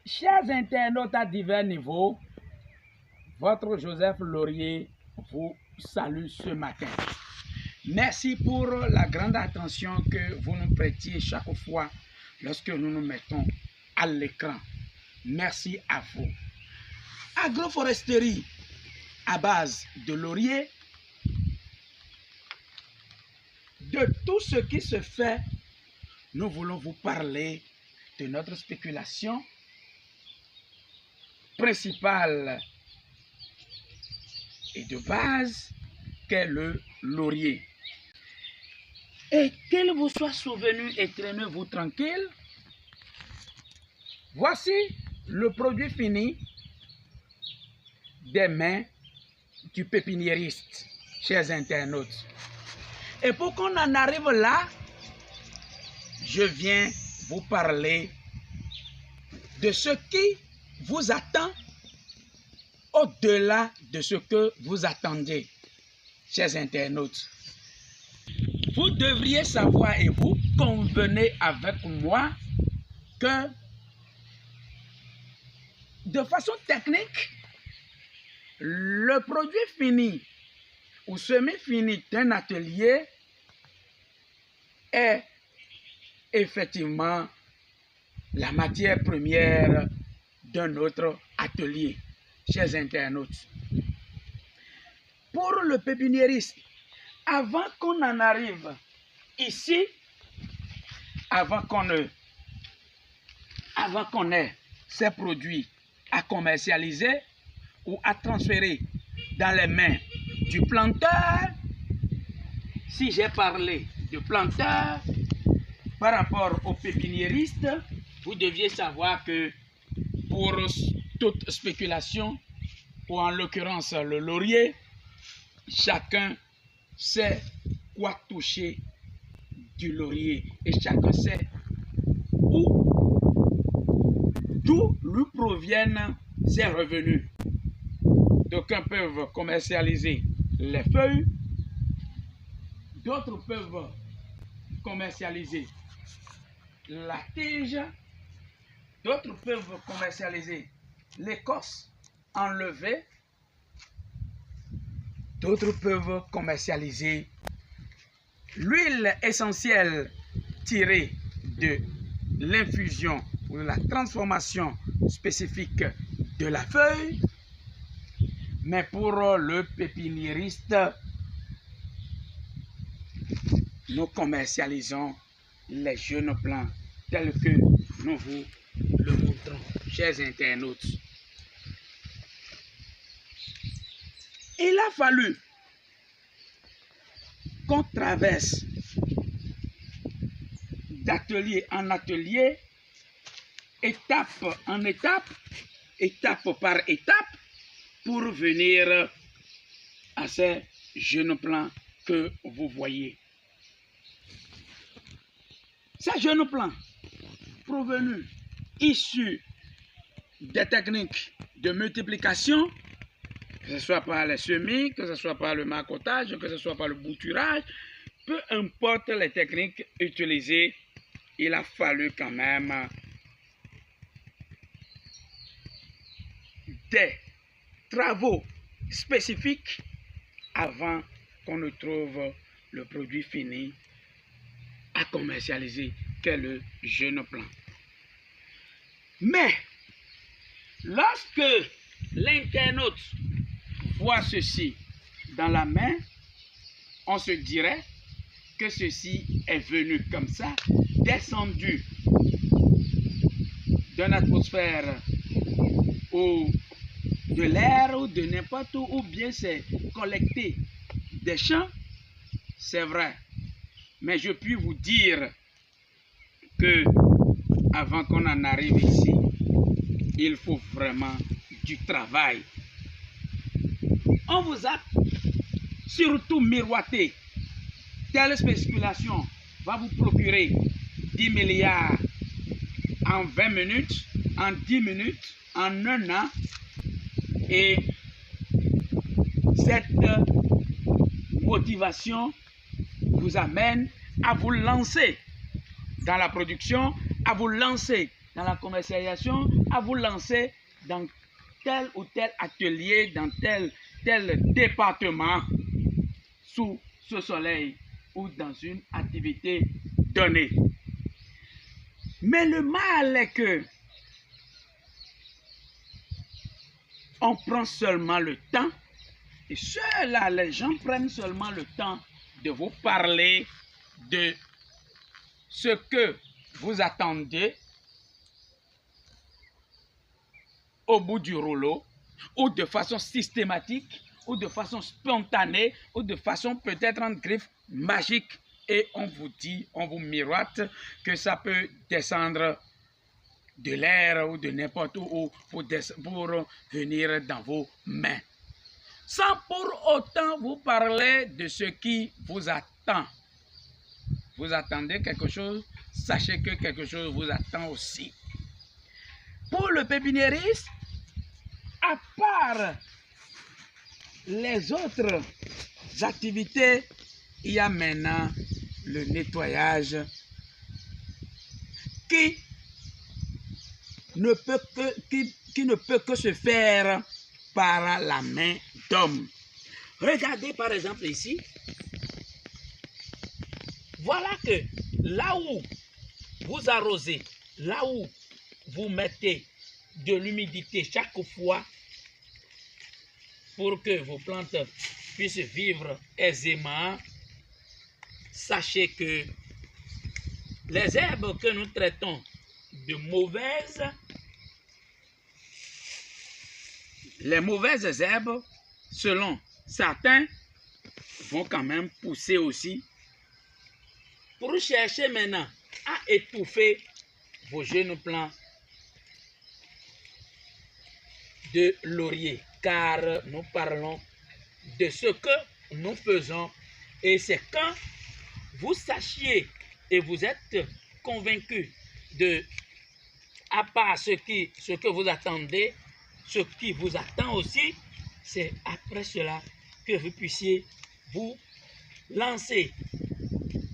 Chers internautes à divers niveaux, votre Joseph Laurier vous salue ce matin. Merci pour la grande attention que vous nous prêtiez chaque fois lorsque nous nous mettons à l'écran. Merci à vous. Agroforesterie à base de laurier, de tout ce qui se fait, nous voulons vous parler de notre spéculation principale et de base qu'est le laurier. Et qu'il vous soit souvenu et traînez-vous tranquille, voici le produit fini des mains du pépiniériste, chers internautes. Et pour qu'on en arrive là, je viens vous parler de ce qui vous attend au-delà de ce que vous attendez, chers internautes. Vous devriez savoir et vous convenez avec moi que de façon technique, le produit fini ou semi-fini d'un atelier est effectivement la matière première d'un autre atelier, chers internautes. Pour le pépiniériste, avant qu'on en arrive ici, avant qu'on ait ces produits à commercialiser ou à transférer dans les mains du planteur, si j'ai parlé de planteur par rapport au pépiniériste, vous deviez savoir que pour toute spéculation, ou en l'occurrence le laurier, chacun sait quoi toucher du laurier et chacun sait d'où lui proviennent ses revenus. D'aucuns peuvent commercialiser les feuilles, d'autres peuvent commercialiser la tige, d'autres peuvent commercialiser l'écorce enlevée, d'autres peuvent commercialiser l'huile essentielle tirée de l'infusion ou de la transformation spécifique de la feuille. Mais pour le pépiniériste, nous commercialisons les jeunes plants tels que nous vous le montrons, chers internautes. Il a fallu qu'on traverse d'atelier en atelier, étape en étape, étape par étape, pour venir à ces jeunes plants que vous voyez. Ces jeunes plants provenus, issus des techniques de multiplication, que ce soit par les semis, que ce soit par le marcottage, que ce soit par le bouturage, peu importe les techniques utilisées, il a fallu quand même des travaux spécifiques avant qu'on ne trouve le produit fini à commercialiser qu'est le jeune plant. Mais lorsque l'internaute voit ceci dans la main, on se dirait que ceci est venu comme ça, descendu d'une atmosphère ou de l'air ou de n'importe où, ou bien c'est collecté des champs, c'est vrai. Mais je puis vous dire que avant qu'on en arrive ici, il faut vraiment du travail. On vous a surtout miroité. Telle spéculation va vous procurer 10 milliards en 20 minutes, en 10 minutes, en un an. Et cette motivation vous amène à vous lancer dans la production, à vous lancer dans la commercialisation, à vous lancer dans tel ou tel atelier, dans tel département sous ce soleil ou dans une activité donnée. Mais le mal est que on prend seulement le temps, et ceux-là, les gens prennent seulement le temps de vous parler de ce que vous attendez au bout du rouleau, ou de façon systématique, ou de façon spontanée, ou de façon peut-être en griffe magique, et on vous dit, on vous miroite que ça peut descendre de l'air ou de n'importe où pour venir dans vos mains. Sans pour autant vous parler de ce qui vous attend. Vous attendez quelque chose, sachez que quelque chose vous attend aussi. Pour le pépiniériste, à part les autres activités, il y a maintenant le nettoyage qui ne peut que se faire par la main d'homme. Regardez par exemple ici. Voilà que là où vous arrosez, là où vous mettez de l'humidité chaque fois pour que vos plantes puissent vivre aisément, sachez que les herbes que nous traitons de mauvaises, les mauvaises herbes, selon certains, vont quand même pousser aussi pour chercher maintenant à étouffer vos jeunes plants de laurier, car nous parlons de ce que nous faisons, et c'est quand vous sachiez et vous êtes convaincu de, à part ce que vous attendez, ce qui vous attend aussi, c'est après cela que vous puissiez vous lancer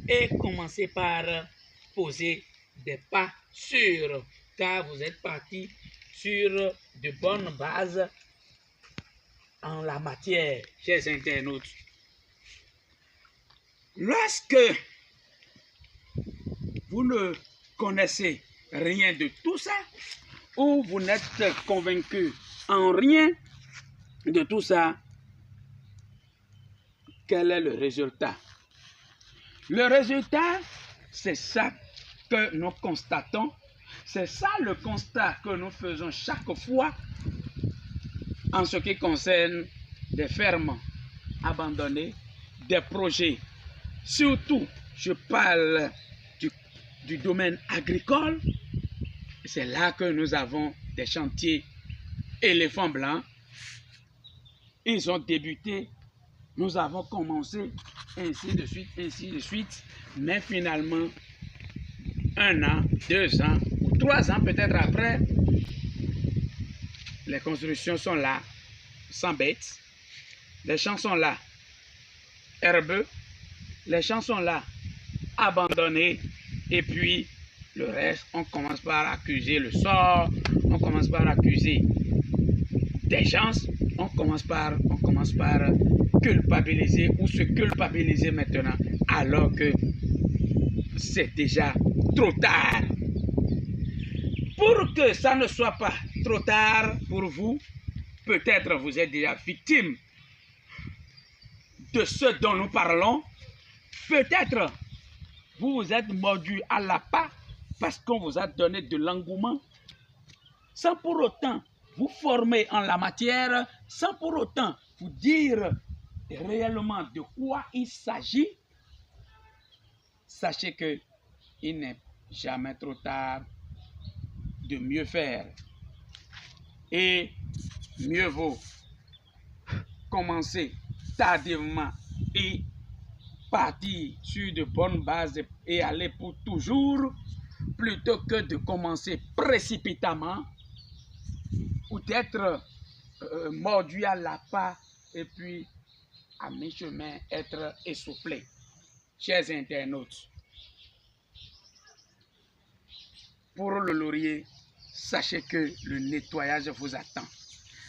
et commencer par poser des pas sûrs, car vous êtes parti sur de bonnes bases en la matière, chers internautes. Lorsque vous ne connaissez rien de tout ça, ou vous n'êtes convaincu en rien de tout ça, quel est le résultat? Le résultat, c'est ça que nous constatons, c'est ça le constat que nous faisons chaque fois en ce qui concerne des fermes abandonnées, des projets. Surtout, je parle du domaine agricole. C'est là que nous avons des chantiers éléphants blancs. Ils ont débuté, nous avons commencé, ainsi de suite, mais finalement, 1 an, 2 ans, ou 3 ans peut-être après, les constructions sont là, sans bêtes, les champs sont là, herbeux, les champs sont là, abandonnés, et puis le reste, on commence par accuser le sort, on commence par accuser des gens, on commence par culpabiliser ou se culpabiliser maintenant, alors que c'est déjà trop tard. Pour que ça ne soit pas trop tard pour vous, peut-être vous êtes déjà victime de ce dont nous parlons. Peut-être vous vous êtes mordu à l'appât parce qu'on vous a donné de l'engouement, sans pour autant vous former en la matière, sans pour autant vous dire réellement de quoi il s'agit. Sachez qu'il n'est jamais trop tard de mieux faire. Et mieux vaut commencer tardivement et partir sur de bonnes bases et aller pour toujours, plutôt que de commencer précipitamment ou d'être mordu à l'appât et puis à mi-chemin être essoufflé. Chers internautes, pour le laurier, sachez que le nettoyage vous attend.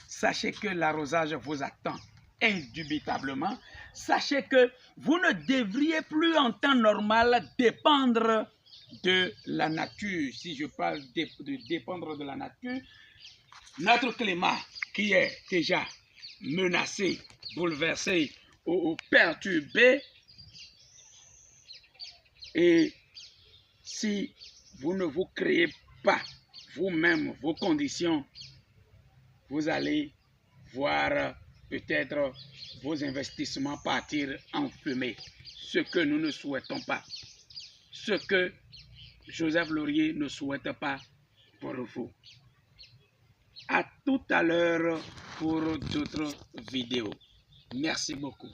Sachez que l'arrosage vous attend indubitablement. Sachez que vous ne devriez plus en temps normal dépendre de la nature. Si je parle de dépendre de la nature, notre climat qui est déjà menacé, bouleversé ou perturbé, et si vous ne vous créez pas vous-même vos conditions, vous allez voir peut-être vos investissements partir en fumée. Ce que nous ne souhaitons pas. Ce que Joseph Laurier ne souhaite pas pour vous. À tout à l'heure pour d'autres vidéos. Merci beaucoup.